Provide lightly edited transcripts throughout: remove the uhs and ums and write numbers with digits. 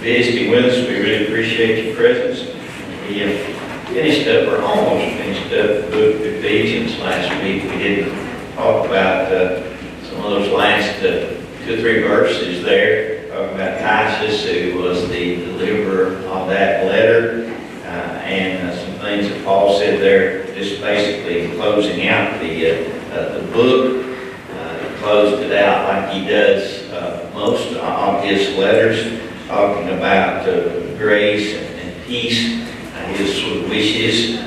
visiting with us. We really appreciate your presence. We finished up, or almost finished up, the book of Ephesians last week. We didn't talk about some of those last 2 or 3 verses there, talking about Titus, who was the deliverer of that letter, and some things that Paul said there, just basically closing out the book. He closed it out like he does most of his letters, talking about grace and peace, his sort of wishes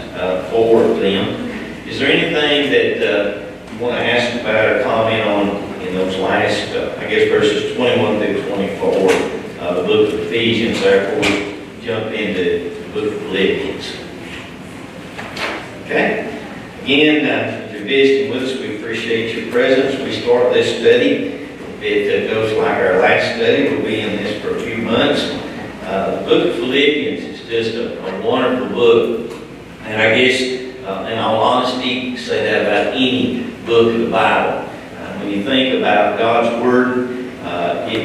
for them. Is there anything that you want to ask about or comment on in those last, verses 21 through 24, the book of Ephesians, therefore we jump into the book of Philippians? Okay? Again, if you're visiting with us, we appreciate your presence. We start this study. It goes like our last study. We'll be in this for a few months. The book of Philippians is just a wonderful book. And I guess, in all honesty, you can say that about any book of the Bible. When you think about God's Word,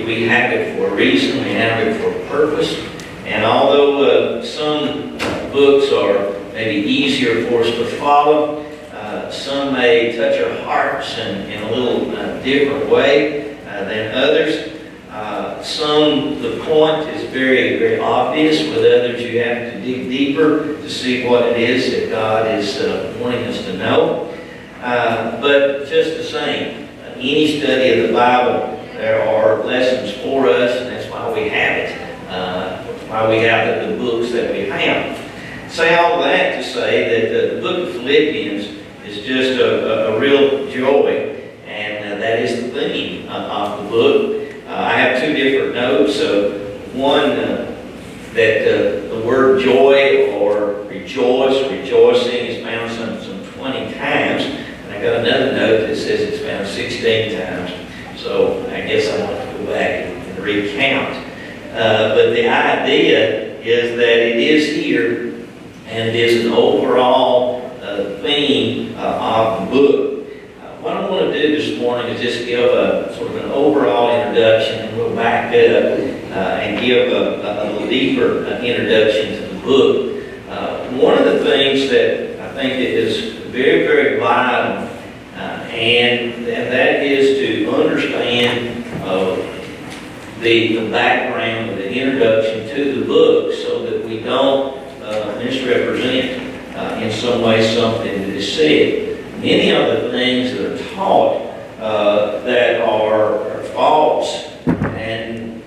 we have it for a reason. We have it for a purpose. And although some books are maybe easier for us to follow, some may touch our hearts in a little different way than others. The point is very, very obvious. With others, you have to dig deeper to see what it is that God is wanting us to know. But just the same, any study of the Bible, there are lessons for us, and that's why we have it. Why we have the books that we have. Say all that to say that the book of Philippians is just a real joy, and that is the theme of the book. I have 2 different notes. One, that the word joy or rejoice, rejoicing is found some 20 times. And I got another note that says it's found 16 times. So I guess I want to go back and recount. But the idea is that it is here, and it is an overall theme of the book. What I want to do this morning is just give a sort of an overall introduction, and we'll back up and give a little deeper introduction to the book. One of the things that I think is very, very vital, and that is to understand the background, the introduction to the book, so that we don't misrepresent in some way something that is said. Many of the things that are taught that are false and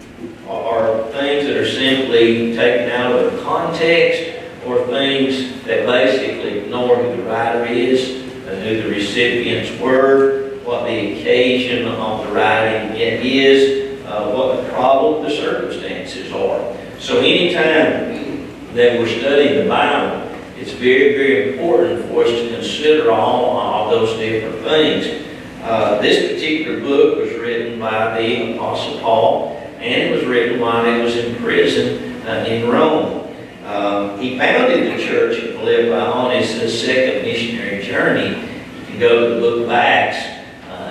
are things that are simply taken out of context, or things that basically ignore who the writer is, who the recipients were, what the occasion of the writing is, what the problem, the circumstances are. So anytime that we're studying the Bible, it's very, very important for us to consider all of those different things. This particular book was written by the Apostle Paul, and it was written while he was in prison in Rome. He founded the church in Philippi on his second missionary journey. You can go to the book of Acts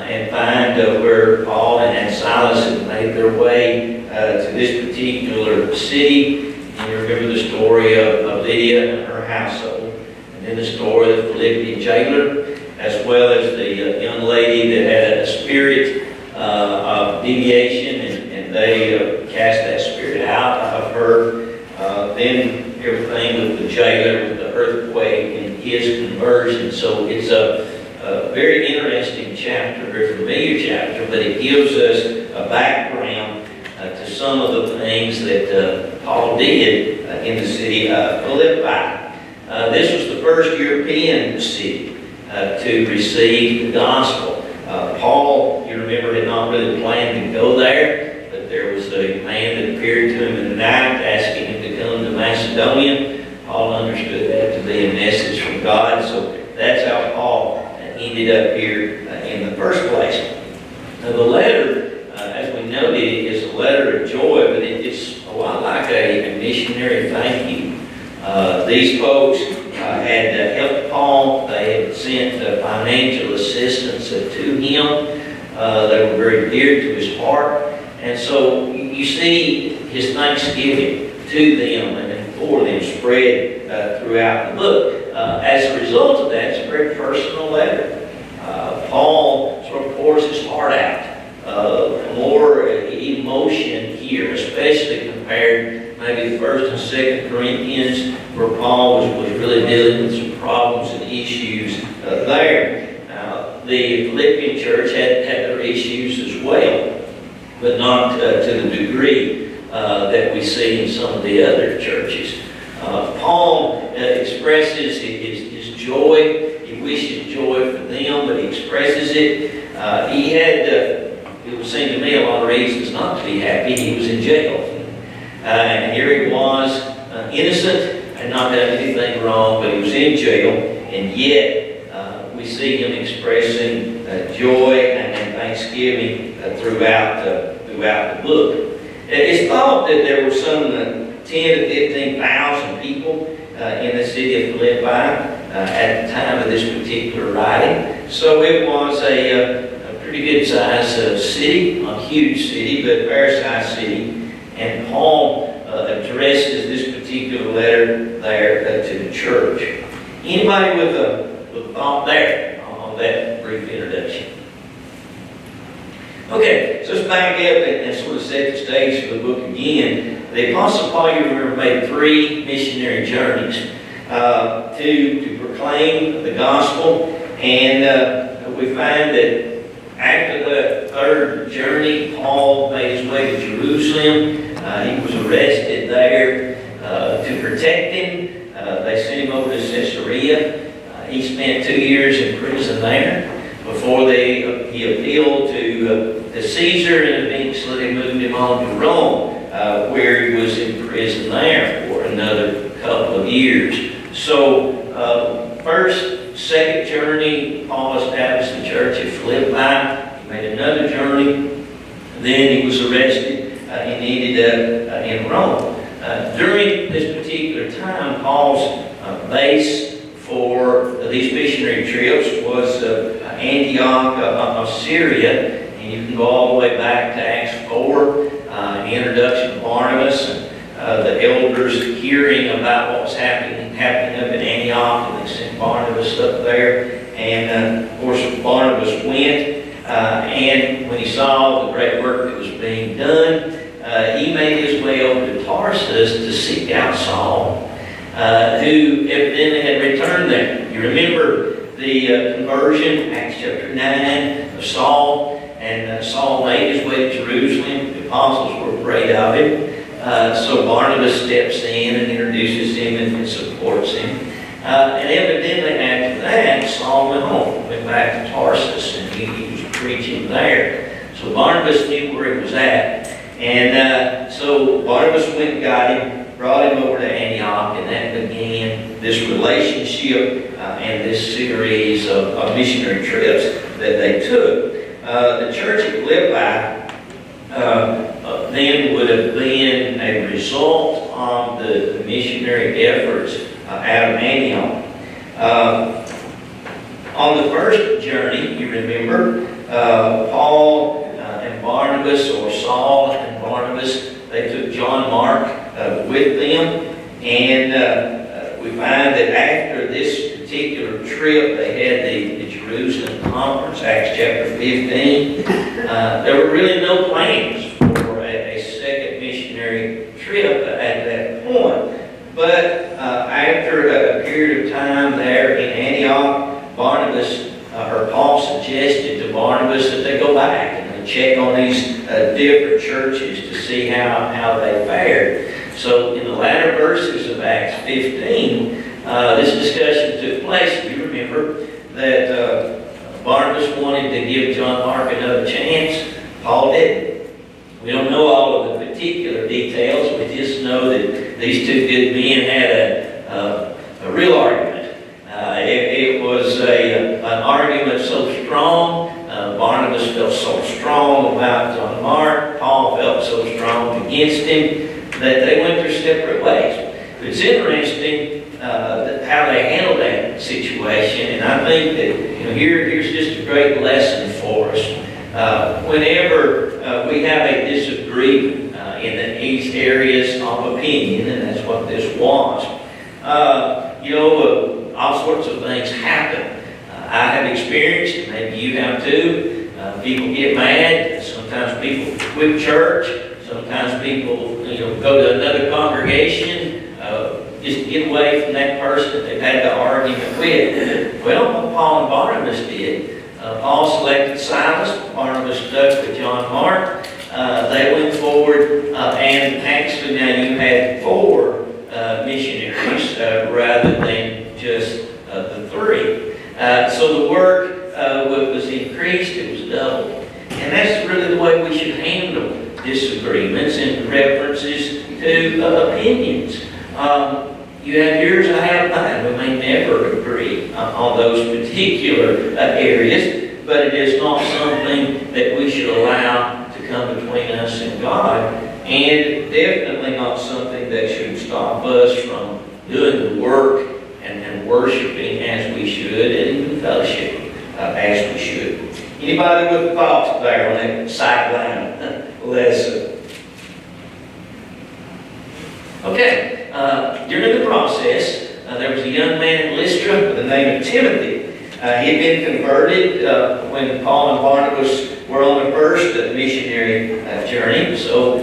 and find where Paul and Silas had made their way to this particular city. And you remember the story of Lydia and her household, and then the story of the Philippian jailer, as well as the young lady that had a spirit of deviation, and they cast that spirit out of her. Then everything with the jailer, with the earthquake, and his conversion. So it's a very interesting chapter, very familiar chapter, but it gives us a background to some of the things that Paul did in the city of Philippi. This was the first European city to receive the gospel. Paul, you remember, had not really planned to go there, but there was a man that appeared to him in the night asking him to come to Macedonia. Paul understood that to be a message from God, so that's how Paul ended up here in the first place. Now the letter, as we noted, is a letter of joy, but it's a lot like a missionary thank you. These folks had helped Paul. They had sent financial assistance to him. They were very dear to his heart. And so you see his thanksgiving to them and for them spread throughout the book. As a result of that, it's a very personal letter. Paul sort of pours his heart out. More emotion here, especially compared maybe the 1st and 2nd Corinthians, where Paul was really dealing with some problems and issues there. The Philippian church had their issues as well, but not to the degree that we see in some of the other churches. Paul expresses his joy. He wishes joy for them, but he expresses it. It would seem to me, a lot of reasons not to be happy. He was in jail. And here he was, innocent and not done anything wrong, but he was in jail, and yet we see him expressing joy and thanksgiving throughout the book. It's thought that there were some 10 to 15,000 people in the city of Philippi at the time of this particular writing. So it was a pretty good sized city, not a huge city, but a fair sized city. And Paul addresses this particular letter there to the church. Anybody with a thought there on that brief introduction? Okay, so let's back up and sort of set the stage for the book again. The Apostle Paul, you remember, made 3 missionary journeys to proclaim the gospel. And we find that after the 3rd journey, Paul made his way to Jerusalem. He was arrested there to protect him. They sent him over to Caesarea. He spent 2 years in prison there before he appealed to Caesar, and eventually they moved him on to Rome, where he was in prison there for another couple of years. So, 1st, 2nd journey, Paul established the church at Philippi. He made another journey. Then he was arrested and ended up in Rome. During this particular time, Paul's base for these missionary trips was Antioch of Syria. And you can go all the way back to Acts 4, the introduction of Barnabas, and the elders hearing about what was happening up in Antioch, and they sent Barnabas up there. And of course, Barnabas went, and when he saw the great work that was being done, he made his way over to Tarsus to seek out Saul, who evidently had returned there. You remember the conversion, Acts chapter 9, of Saul, and Saul made his way to Jerusalem. The apostles were afraid of him. So Barnabas steps in and introduces him and supports him. And evidently after that, Saul went back to Tarsus, and he was preaching there. So Barnabas knew where he was at. And so Barnabas went and got him, brought him over to Antioch, and that began this relationship and this series of missionary trips that they took. The church at Philippi then would have been a result of the missionary efforts out of Antioch. On the 1st journey, you remember, Paul and Barnabas, or Saul and Barnabas, they took John Mark with them, and we find that after this particular trip, they had the Jerusalem conference, Acts chapter 15. There were really no plans for a second missionary trip at that point. But after a period of time there in Antioch, Paul suggested to Barnabas that they go back and check on these different churches to see how they fared. So in the latter verses of Acts 15, this discussion took place. You remember that Barnabas wanted to give John Mark another chance. Paul didn't. We don't know all of the particular details. We just know that these two good men had a real argument. It was an argument so strong. Barnabas felt so strong about John Mark. Paul felt so strong against him that they went their separate ways. It's interesting how they handled that situation, and I think that here's just a great lesson for us. Whenever we have a disagreement in these areas of opinion, and that's what this was. All sorts of things happen. I have experienced, and maybe you have too, people get mad. Sometimes people quit church. Sometimes people, go to another congregation just to get away from that person that they've had the argument with. Well, what Paul and Barnabas did, Paul selected Silas, Barnabas stuck with John Mark. They went forward, and actually now you had 4 missionaries rather than just the 3. So the work was increased, it was doubled. And that's really the way we should handle disagreements and references to opinions. You have yours, I have mine. We may never agree on those particular areas, but it is not something that we should allow to come between us and God, and definitely not something that should stop us from doing the work and worshiping as we should, and even fellowship as we should. Anybody with thoughts there on that sideline lesson? Okay, during the process, there was a young man in Lystra by the name of Timothy. He had been converted when Paul and Barnabas were on the first missionary journey. So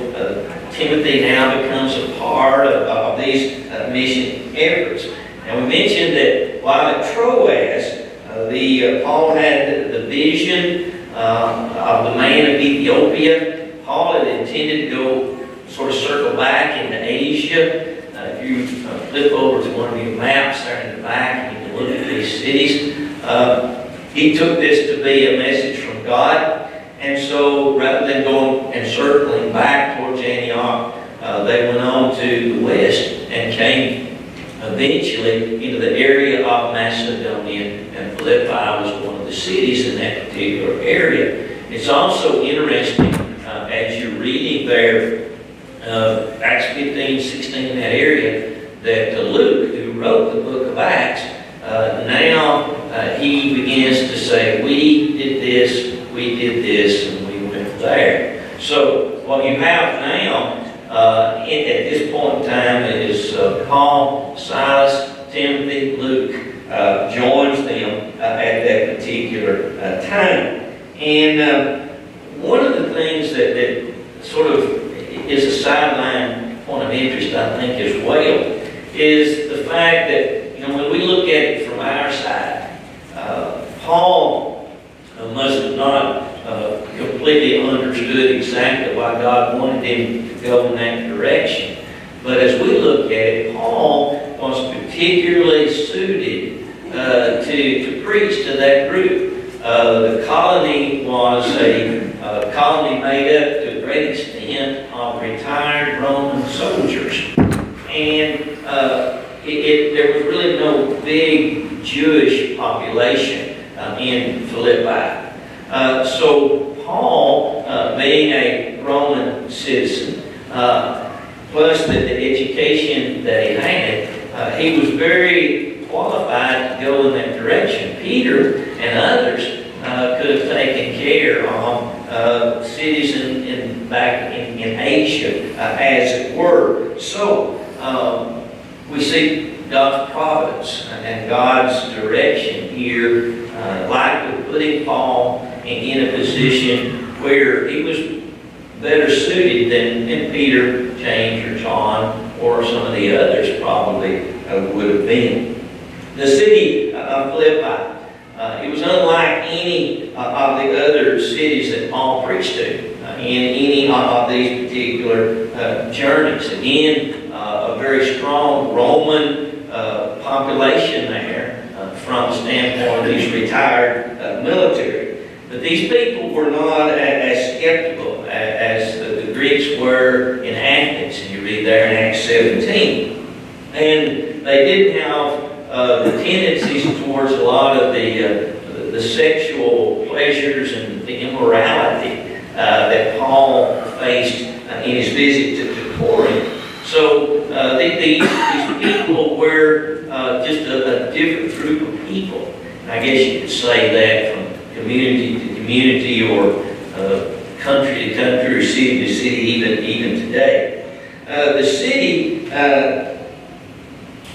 Timothy now becomes a part of these mission efforts. And we mentioned that while at Troas, Paul had the vision of the man of Ethiopia. Paul had intended to go sort of circle back into Asia. If you flip over to one of your maps there in the back, you can look at these cities. He took this to be a message from God. And so rather than going and circling back towards Antioch, they went on to the west and came eventually into the area of Macedonia, and Philippi was one of the cities in that particular area. It's also interesting as you're reading there, Acts 15, 16, in that area, that Luke, who wrote the book of Acts, now he begins to say, we did this, and we went there. So what you have now at this point in time is Paul, Silas, Timothy, Luke joins them at that particular time. And one of the things that sort of is a sideline point of interest, I think, as well, is the fact that, when we look at it from our side, Paul must have not completely understood exactly why God wanted him to go in that direction. But as we look at it, Paul was particularly suited to preach to that group. The colony was a colony made up to a great extent of retired Roman soldiers. And there was really no big Jewish population in Philippi. So Paul, being a Roman citizen, plus the education that he had, he was very qualified to go in that direction. Peter and others could have taken care of cities back in Asia, as it were. So we see God's providence and God's direction here, likely putting Paul in a position where he was better suited than Peter, James, or John, or some of the others probably would have been. The city of Philippi, it was unlike any of the other cities that Paul preached to in any of these particular journeys. Again, a very strong Roman population there from the standpoint of these retired military. But these people were not as skeptical as the Greeks were in Athens, and you read there in Acts 17. And they did have the tendencies towards a lot of the sexual pleasures and the immorality that Paul faced in his visit to Corinth. So these people were just a different group of people. And I guess you could say that from community to community, or country to country, or city to city, even today. The city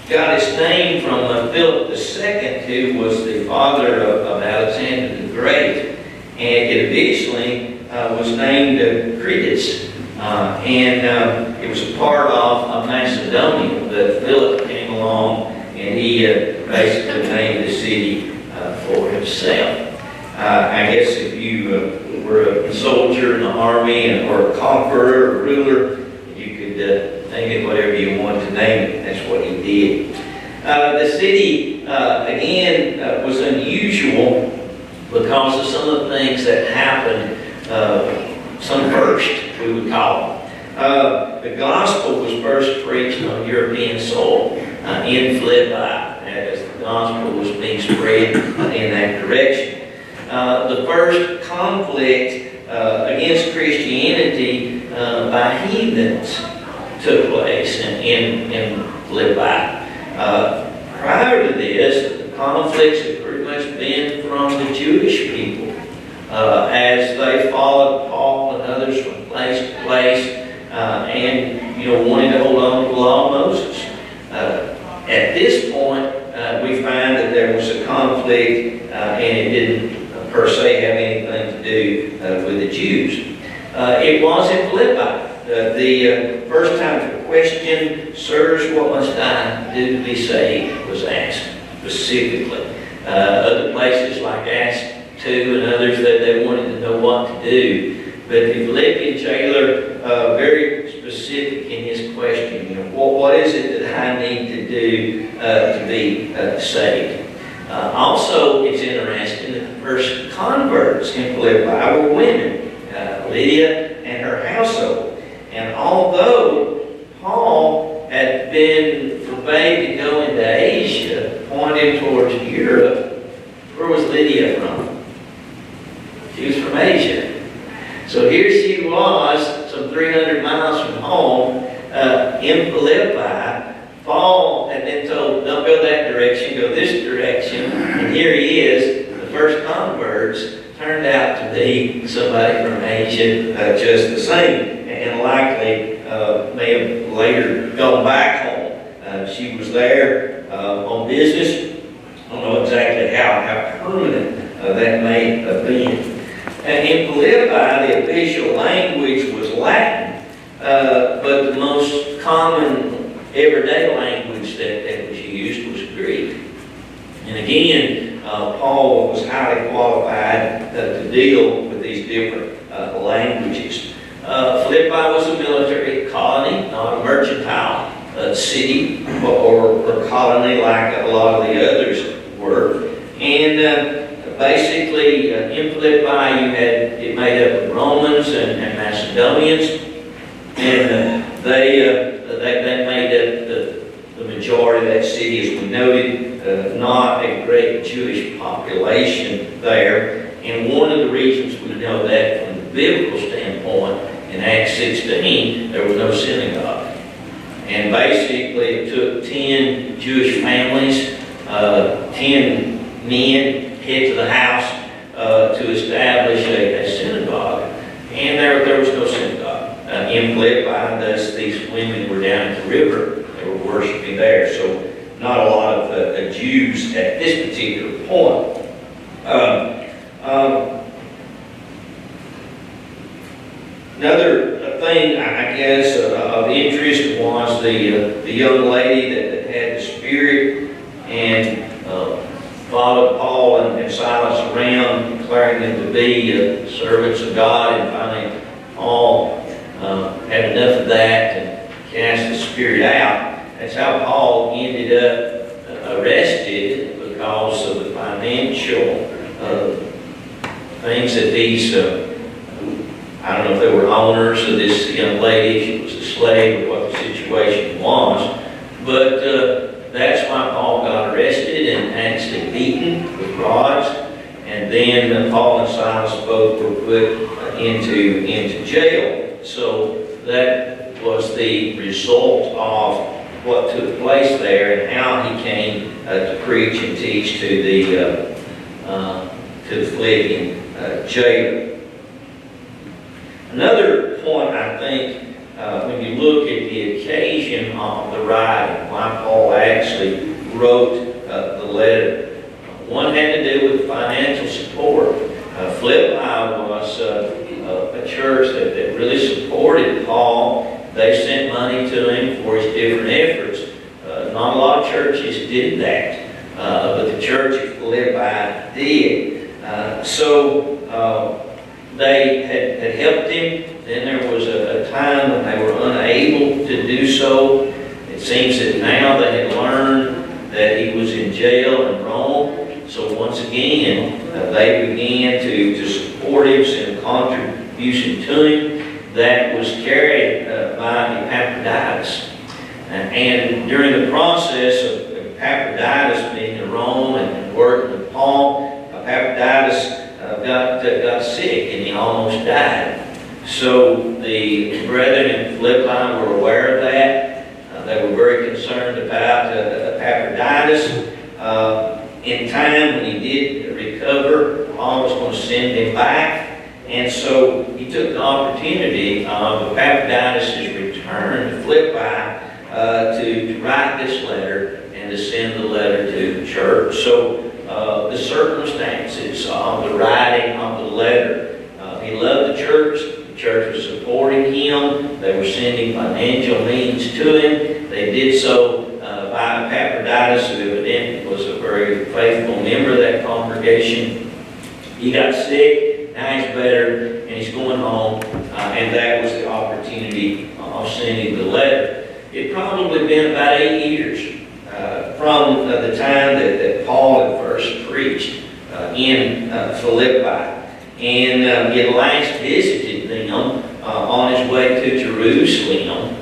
got its name from Philip II, who was the father of Alexander the Great, and it eventually was named Crete, and it was a part of Macedonia. But Philip came along, and he basically named the city for himself. I guess if you were a soldier in the army or a conqueror or ruler, you could name it whatever you wanted to name it. That's what he did. The city, again, was unusual because of some of the things that happened, some first, we would call them. The gospel was first preached on European soil in Philippi, as the gospel was being spread in that direction. The first conflict against Christianity by heathens took place in Philippi. Prior to this, the conflicts had pretty much been from the Jewish people as they followed Paul and others from place to place and wanted to hold on to the law of Moses. At this point, we find that there was a conflict and it didn't per se have anything to do with the Jews. It was in Philippi. The first time the question, "Sirs, what must I do to be saved?" was asked specifically. Other places like Acts 2 and others, that they wanted to know what to do. But the Philippian jailer, very specific in his question, what is it that I need to do to be saved? Also, it's interesting that the first converts in Philippi were women, Lydia and her household. And although Paul had been forbade to go into Asia, pointing towards Europe, where was Lydia from? She was from Asia. So here she was, some 300 miles from home, in Philippi. Paul had been told, don't go that direction, go this direction. And here he is, the first converts turned out to be somebody from Asia, just the same. And likely may have later gone back home. She was there on business. I don't know exactly how permanent that may have been. And in Philippi, the official language was Latin, but the most common everyday language that was used was Greek. And again, Paul was highly qualified to deal with these different languages. Philippi was a military colony, not a mercantile city or colony like a lot of the others were. And basically, in Philippi, you had it made up of Romans and Macedonians, and they made up the majority of that city, as we noted. Not a great Jewish population there, and one of the reasons we know that from the biblical standpoint, in Acts 16, there was no synagogue. And basically, it took 10 Jewish families, 10 men, heads of the house, to establish a synagogue. And there was no synagogue in Philippi, thus these women were down at the river. They were worshiping there. So not a lot of Jews at this particular point. Another thing, I guess, of interest was the young lady that had the Spirit and followed Paul and Silas around, declaring them to be servants of God. And finally, Paul had enough of that and cast the Spirit out. That's how Paul ended up arrested, because of the financial things that these I don't know if they were owners of this young lady, she was a slave, or what the situation was. But that's why Paul got arrested and actually beaten with rods. And then Paul and Silas both were put into jail. So that was the result of what took place there and how he came to preach and teach to the Philippian jailer. Another point, I think, when you look at the occasion of the writing, why Paul actually wrote the letter. One had to do with financial support. Philippi was a church that really supported Paul. They sent money to him for his different efforts. Not a lot of churches did that, but the church at Philippi did. So they had helped him. Then there was a time when they were unable to do so. It seems that now they had learned that he was in jail in Rome. So once again, they began to support him, send a contribution to him that was carried by Epaphroditus. And during the process of Epaphroditus being in Rome and working with Paul, Epaphroditus got sick and he almost died. So the brethren in Philippi were aware of that. They were very concerned about Epaphroditus. In time, when he did recover, Paul was going to send him back. And so he took the opportunity of Epaphroditus' return to Philippi to write this letter and to send the letter to the church. So the circumstances of the writing of the letter, he loved the church. The church was supporting him. They were sending financial means to him. They did so by Epaphroditus, who evidently was a very faithful member of that congregation. He got sick, now he's better, and he's going home, and that was the opportunity of sending the letter. It probably been about 8 years from the time that Paul had first preached in Philippi. And he had last visited them on his way to Jerusalem.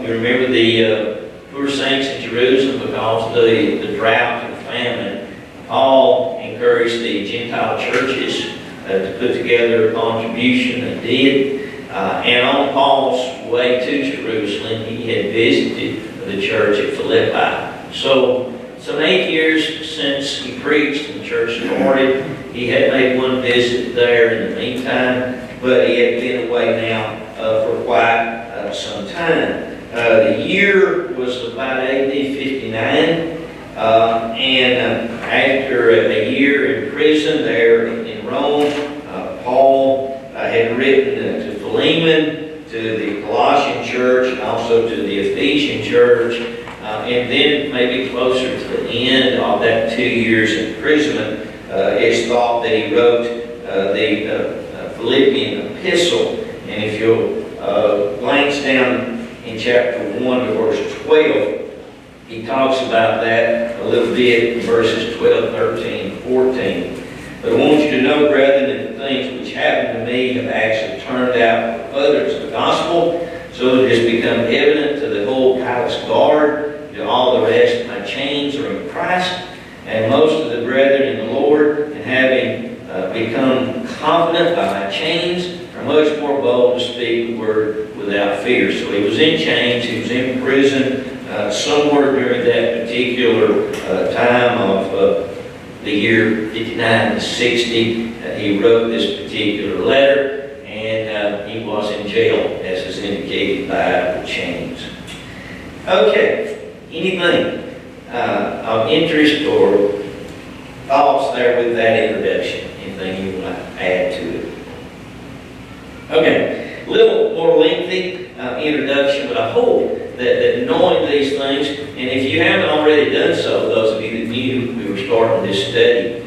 You remember the poor saints in Jerusalem because of the drought and famine. Paul encouraged the Gentile churches to put together a contribution. They did. And on Paul's way to Jerusalem, he had visited the church at Philippi. So, some 8 years since he preached and the church started. He had made one visit there in the meantime, but he had been away now for quite some time. The year was about AD 59, and after a year in prison there in Rome, Paul had written to Philemon, to the Colossian church, and also to the Ephesian church, and then maybe closer to the end of that 2 years imprisonment, it's thought that he wrote the Philippian epistle. And if you'll glance down in chapter 1 to verse 12, he talks about that a little bit in verses 12, 13, and 14. But I want you to know, brethren, that the things which happened to me have actually turned out for others the gospel, so that it has become evident to the whole palace guard, to all the rest, my chains are in Christ. And most of the brethren in the Lord, and having become confident by my chains, are much more bold to speak the word without fear. So he was in chains, he was in prison, somewhere during that particular time of the year 59 to 60. He wrote this particular letter, and he was in jail, as is indicated by the chains. Okay, anything of interest or thoughts there with that introduction? Anything you want to add to it? Okay, a little more lengthy introduction, but I hope that knowing these things, and if you haven't already done so, those of you that knew we were starting this study,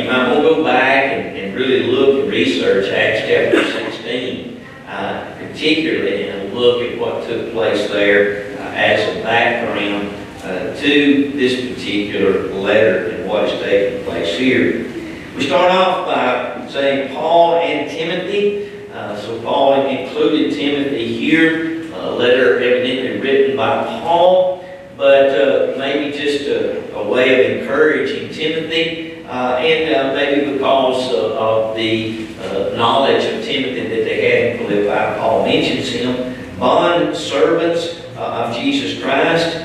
you might want to go back and really look and research Acts chapter 16, particularly, and look at what took place there as a background to this particular letter and what is taking place here. We start off by saying Paul and Timothy. So Paul included Timothy here, a letter evidently written by Paul, but maybe just a way of encouraging Timothy, and maybe because of the knowledge of Timothy that they had in Philippi. Paul mentions him, bond servants of Jesus Christ,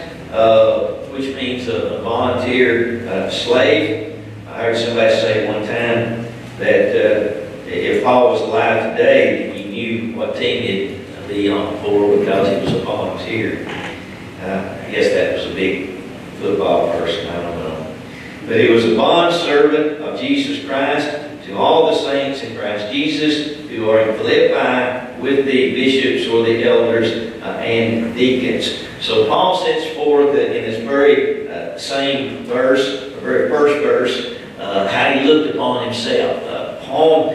which means a volunteer slave. I heard somebody say one time that if Paul was alive today, you knew what team he'd be on for because he was a volunteer. I guess that was a big football person, I don't know. But he was a bond servant of Jesus Christ to all the saints in Christ Jesus who are in Philippi with the bishops or the elders and deacons. So Paul sets forth in this very same verse, the very first verse, how he looked upon himself. Paul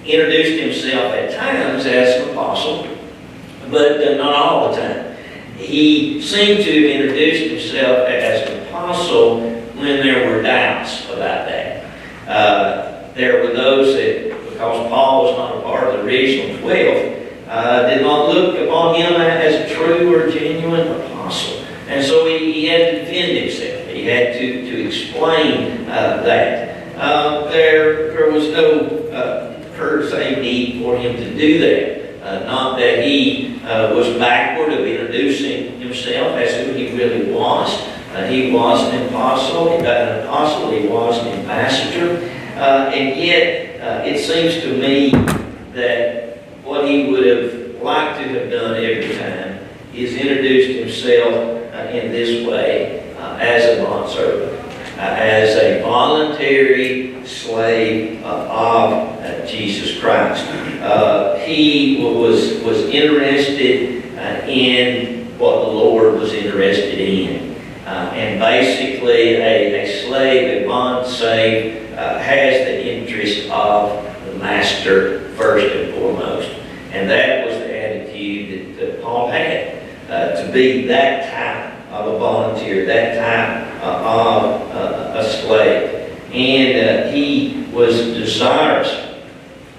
introduced himself at times as an apostle, but not all the time. He seemed to have introduced himself as an apostle when there were doubts about that. There were those that, because Paul was not a part of the original 12, did not look upon him as a true or genuine apostle. And so he had to defend himself. He had to explain that. There was no per se need for him to do that. Not that he was backward of introducing himself as who he really was. He was an apostle. He was an ambassador. And yet, it seems to me that what he would have liked to have done every time is introduced himself in this way as a bondservant, as a voluntary slave of Jesus Christ. He was interested in what the Lord was interested in. And basically, a slave, a bond slave, has the interest of the master first and foremost. And that was the attitude that Paul had, to be that type of a volunteer, that type of a slave. And he was desirous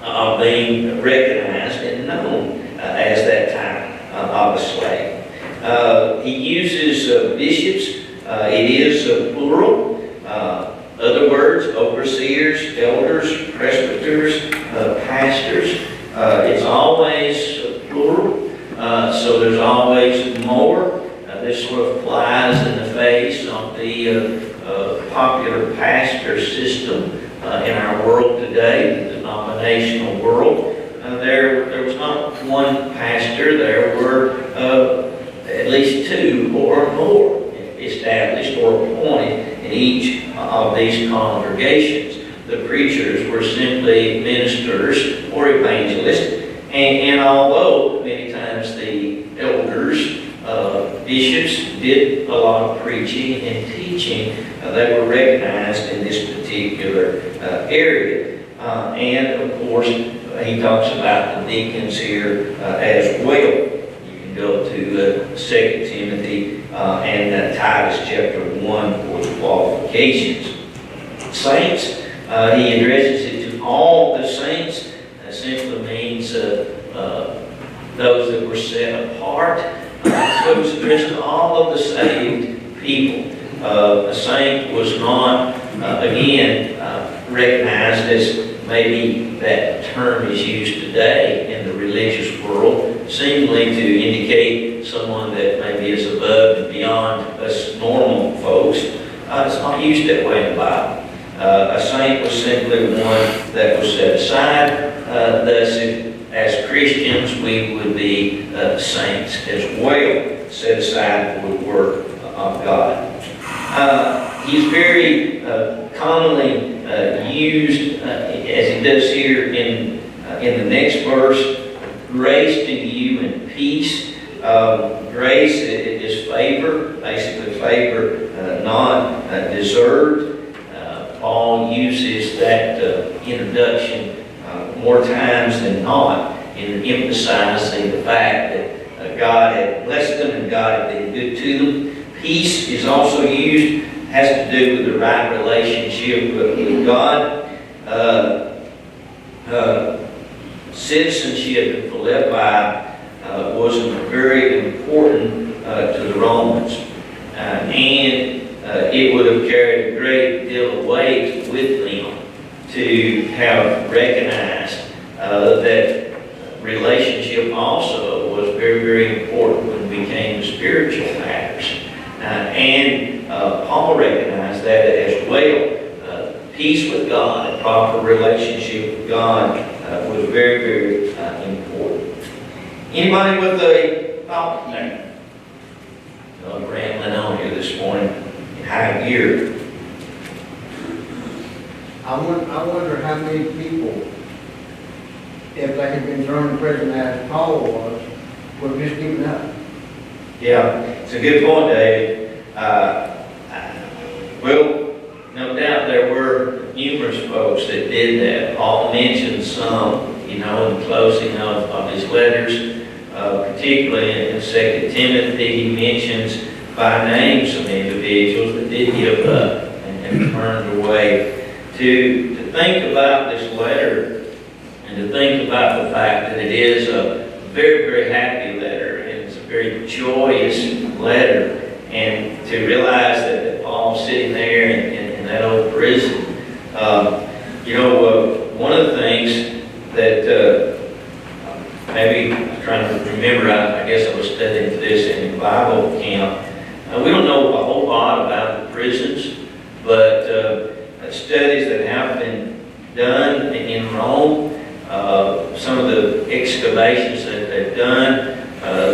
of being recognized and known as that type of a slave. He uses bishops. It is plural. Other words, overseers, elders, presbyters, pastors. It's always plural, so there's always more. This sort of flies in the face of the popular pastor system in our world today, the denominational world. There was not one pastor, there were at least two or more established or appointed in each of these congregations. The preachers were simply ministers or evangelists, and although many times the elders, bishops did a lot of preaching and teaching, they were recognized in this particular area. And of course, he talks about the deacons here as well. You can go to 2 Timothy and Titus chapter 1 for the qualifications. Saints, he addresses it to all the saints. That simply means those that were set apart. So it was addressed to all of the saved people. A saint was not, again, recognized as maybe that term is used today in the religious world, seemingly to indicate someone that maybe is above and beyond us normal folks. It's not used that way in the Bible. A saint was simply one that was set aside. Thus, as Christians, we would be saints as well, set aside for the work of God. He's very commonly used, as he does here in the next verse, grace to you and peace. Grace is favor, basically favor not deserved. Paul uses that introduction more times than not in emphasizing the fact that God had blessed them and God had been good to them. Peace is also used, has to do with the right relationship with God. Citizenship in Philippi was very important to the Romans. And it would have carried a great deal of weight with them to have recognized that relationship also was very, very important when it became spiritual matters. And Paul recognized that as well. Peace with God, a proper relationship with God was very, very vitally important. Anybody with a thought there? I'm rambling on here this morning in high gear. I wonder how many people, if they had been thrown in prison as Paul was, would have just given up. Yeah, it's a good point, David. Well, no doubt there were numerous folks that did that. Paul mentioned some, in the closing of his letters, particularly in 2 Timothy. He mentions by name some individuals that did give up and turned away. To think about this letter and to think about the fact that it is a very, very happy letter and it's a very joyous letter, and to realize that Paul's sitting there in that old prison. One of the things that maybe I'm trying to remember, I guess I was studying this in the Bible camp. We don't know a whole lot about the prisons, but studies that have been done in Rome, some of the excavations that they've done,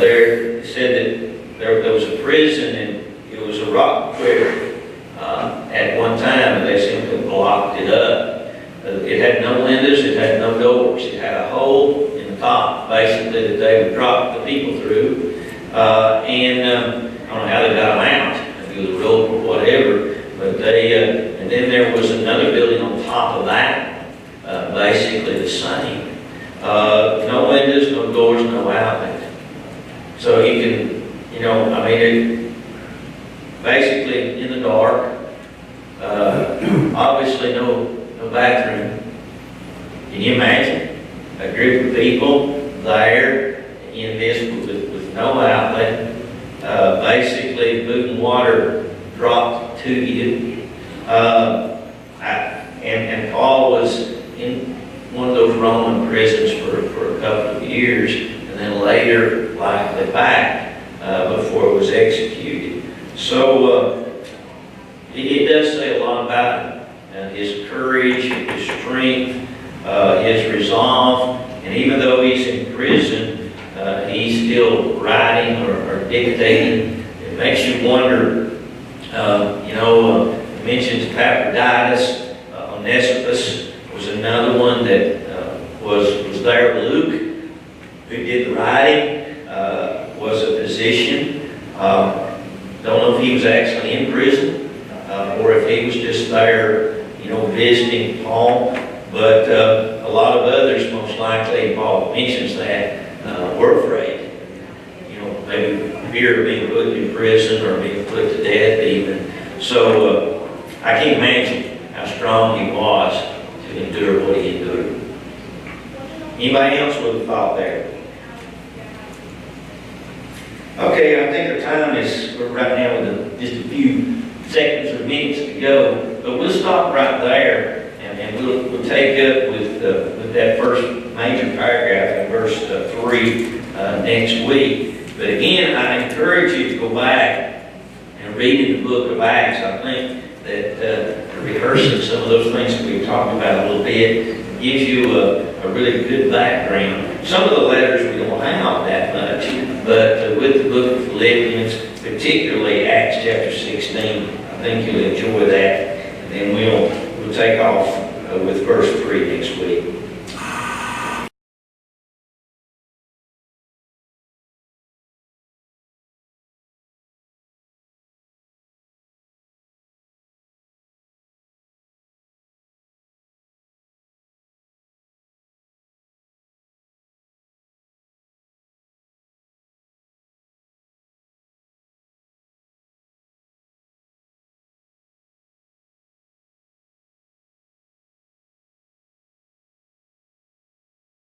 they said that there was a prison and it was a rock quarry at one time, and they simply blocked it up. It had no windows, it had no doors, it had a hole in the top, basically, that they would drop the people through, and I don't know how they got them out, if it was a rope or whatever, but and then there was another building on top of that, basically the same. No windows, no doors, no outlet. So you can, basically in the dark, obviously no bathroom. Can you imagine a group of people there in this with no outlet, basically food and water dropped to you? And Paul was in one of those Roman prisons for a couple of years, and then later likely back before it was executed. So it does say a lot about his courage, his strength, his resolve, and even though he's in prison, he's still writing or dictating. It makes you wonder, it mentions Epaphroditus. Onesimus was another one that was there. Luke, who did the writing, was a physician. Don't know if he was actually in prison or if he was just there, visiting Paul. But a lot of others, most likely, Paul mentions that, were afraid. Maybe fear of being put in prison or being put to death even. So I can't imagine how strong he was to endure what he endured. Anybody else with a thought there? Okay, I think our time is, we're right now with just a few seconds or minutes to go, but we'll stop right there and we'll take up with that first major paragraph in verse 3 next week. But again, I encourage you to go back and read in the book of Acts. I think that rehearsing some of those things that we've talked about a little bit gives you a really good background. Some of the letters we don't have that much, but with the book of Philippians, particularly Acts chapter 16, I think you'll enjoy that. And then we'll take off with verse 3 next week.